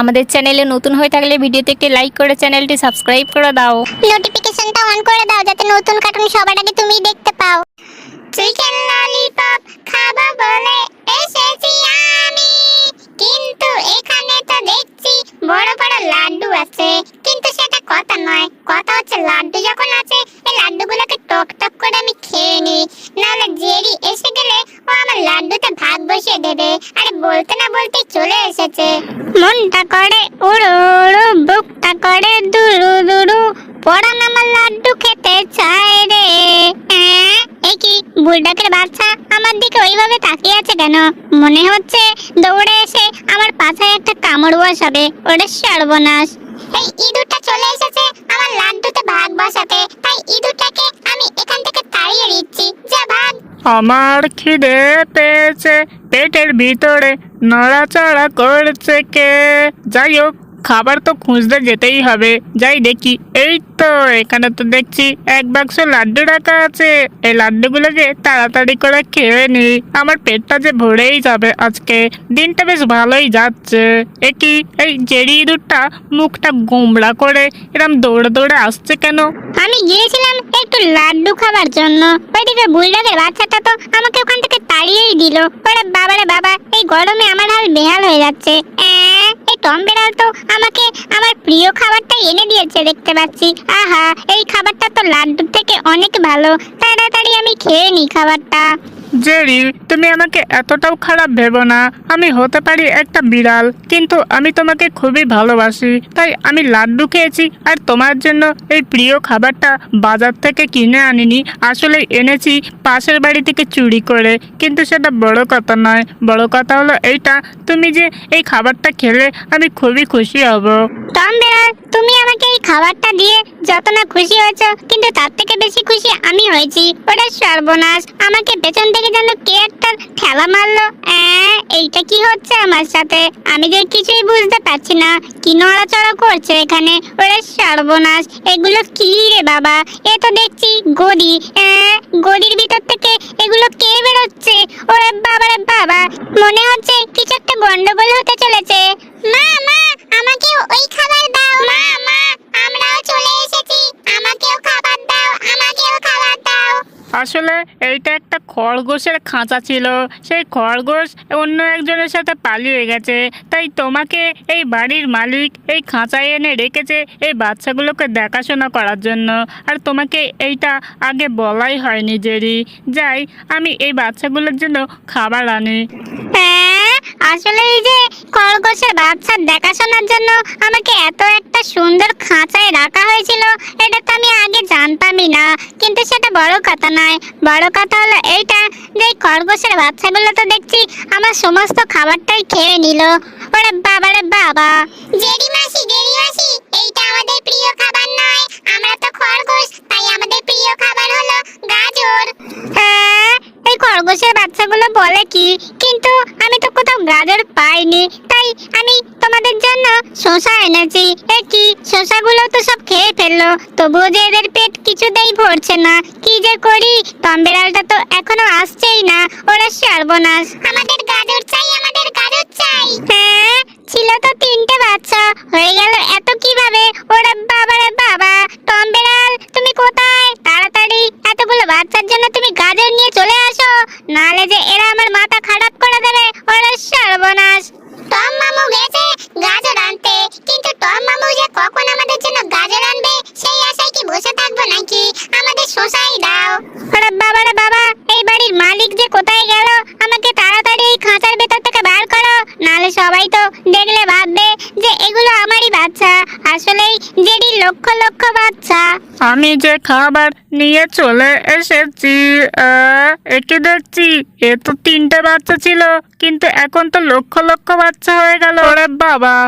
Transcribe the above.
আমাদের চ্যানেলে নতুন হয়ে থাকলে ভিডিওতে একটি লাইক করে চ্যানেলটি সাবস্ক্রাইব করে দাও। নোটিফিকেশনটা অন করে দাও যাতে নতুন কার্টুন সবার আগে তুমি দেখতে পাও। চিকেন ললিপপ খাবো বলে এসেছি আমি, কিন্তু এখানে তো দেখছি বড় বড় লাড্ডু আছে। কিন্তু সেটা কথা নয়, কথা হচ্ছে লাড্ডু যখন আছে এই লাড্ডুগুলোকে টক টক করে আমি খেয়ে নিই, নাহলে জেরি এসে গেলে ও আমার লাড্ডুতে ভাগ বসিয়ে দেবে। আরে বলতে না বলতে চলে এসেছে। মনটা করে উড়ু উড়ু, বুকটা করে দুরু দুরু, পরান আমার লাড্ডু খেতে চায় রে। এই কি বুলডকের বাচ্চা আমার দিকে ওইভাবে তাকিয়ে আছে কেন? মনে হচ্ছে দৌড়ে এসে আমার পাছায় একটা কামড় বসাবে। ওরে সর্বনাশ! এই ইঁদুরটা চলে এসেছে আমার লাড্ডুতে ভাগ বসাতে, তাই ইঁদুরটাকে আমি এখান থেকে তাড়িয়ে দিচ্ছি। যা ভাগ! আমার খিদে পেয়েছে, পেটের ভিতরে নড়াচড়া করছে কে। যাই হোক, খাবার তো খুঁজতে যেতেই হবে। যাই দেখি, এই তো এখানে তো দেখছি এক বাক্স লাড্ডু রাখা আছে। এই লাড্ডুগুলোকে তাড়াতাড়ি করে খেয়ে নি, আমার পেটটা যে ভরেই যাবে আজকে। দিনটা বেশ ভালোই যাচ্ছে। একই এই জেরি ইঁদুরটা মুখটা গোমড়া করে এরম দৌড়ে দৌড়ে আসছে কেন? আমি গিয়েছিলাম একটু লাড্ডু খাবার জন্য, ওইদিকে বুলডকের বাচ্চাটা তো আমাকে ওখান থেকে তাড়িয়েই দিল। ওরে বাবারে বাবা, এই গরমে আমার হাল বেহাল হয়ে যাচ্ছে। এই টম বেড়াল তো আমাকে আমার প্রিয় খাবারটা এনে দিয়েছে দেখতে পাচ্ছি। আহা, এই খাবারটা তো লাড্ডুর থেকে অনেক ভালো। তাড়াতাড়ি আমি খেয়ে নিই খাবারটা। জেরি, তুমি আমাকে এতটাও খারাপ ভেবো না। আমি হতে পারি একটা বিড়াল, কিন্তু আমি তোমাকে খুবই ভালোবাসি। তাই আমি লাড্ডু খেয়েছি, আর তোমার জন্য এই প্রিয় খাবারটা বাজার থেকে কিনে আনিনি, আসলে এনেছি পাশের বাড়ি থেকে চুরি করে। কিন্তু সেটা বড় কথা নয়, বড় কথা হলো এইটা, তুমি যে এই খাবারটা খেলে আমি খুবই খুশি হব। টম বেড়াল, তুমি আমাকে এই খাবারটা দিয়ে যত না খুশি হয়েছো, কিন্তু তার থেকে বেশি খুশি আমি হয়েছি। ওটা সর্বনাশ! আমাকে পেছন থেকে যেন কে একটা ঠেলা মারলো। এইটা কি হচ্ছে আমার সাথে? আমি যে কিছুই বুঝতে পারছি না। কি নড়াচড়া করছে এখানে? ওরে সর্বনাশ! এগুলো কি রে বাবা? এ তো দেখছি গদি। গদির ভিতর থেকে এগুলো কে বেরোচ্ছে? ওরে বাবা রে বাবা, মনে হচ্ছে কিছু একটা গন্ডগোল হতে চলেছে। মা মা, আমাকেও ওই খাবার দাও। মা মা, আমরাও চলে এসেছি, আমাকেও খাবার দাও, আমাকেও খাবার দাও। আসলে এইটা একটা খরগোশের খাঁচা ছিল। সেই খরগোশ অন্য একজনের সাথে পালিয়ে গেছে, তাই তোমাকে এই বাড়ির মালিক এই খাঁচায় এনে রেখেছে এই বাচ্চাগুলোকে দেখাশোনা করার জন্য। আর তোমাকে এইটা আগে বলাই হয়নি জেরি। যাই, আমি এই বাচ্চাগুলোর জন্য খাবার আনি। আসলে এই যে খরগোশের বাচ্চার দেখাশোনার জন্য আমাকে এত একটা সুন্দর খাঁচায় রাখা হয়েছিল, এটা তো আমি আগে জানতামই না। কিন্তু সেটা বড় কথা নয়, বড় কথা হলো এইটা যে খরগোশের বাচ্চাগুলো তো দেখছি আমার সমস্ত খাবারটাই খেয়ে নিল। ওরে বাবা রে বাবা! জেরি মাসি, জেরি মাসি, এইটা আমাদের প্রিয় খাবার নয়। আমরা তো খরগোশ, তাই আমাদের প্রিয় খাবার হলো গাজর। এই খরগোশের বাচ্চাগুলো বলে কি, কিন্তু আমি তো কোথাও গাজর পাইনি, তাই আমি তোমাদের জন্য শসা এনেছি। এ কি, শসাগুলো তো সব খেয়ে ফেললো, তবুও যে এদের পেট কিছুতেই ভরছে না। কি যে করি, টম বেড়ালটা তো এখনো আসছেই না। ওরা সর্বনাশ! আমাদের গাজর চাই, আমাদের গাজর চাই। ছিল তো 3টে বাচ্চা, হয়ে গেল এত কিভাবে? ওরা বাবা রে বাবা! টম বেড়াল, তুমি কোথায়? তাড়াতাড়ি এতগুলো বাচ্চার জন্য তুমি গাজর নিয়ে চলে আসো, নাহলে যে এরা আমার মাথা খারাপ করে দেবে। ওরা সর্বনাশ! টম মামু গেছে গাজর আনতে, কিন্তু টম মামু যে কখন আমাদের জন্য গাজর আনবে সেই আশায় কি বসে থাকবো নাকি? আমাদের শসাই দাও। ওরে বাবা রে বাবা, এই বাড়ির মালিক যে কোথায় গেল? আমাকে তাড়াতাড়ি এই খাঁচার ভেতর থেকে বার করো, নাহলে সবাই তো দেখলে ভাববে যে এগুলো আমারই বাচ্চা। আসলেই জেডি লক্ষ লক্ষ বাচ্চা। আমি যে খাবার নিয়ে চলে এসেছি, একে দেখছি এ তো 3টে বাচ্চা ছিল, কিন্তু এখন তো লক্ষ লক্ষ বাচ্চা হয়ে গেল। ওরে বাবা!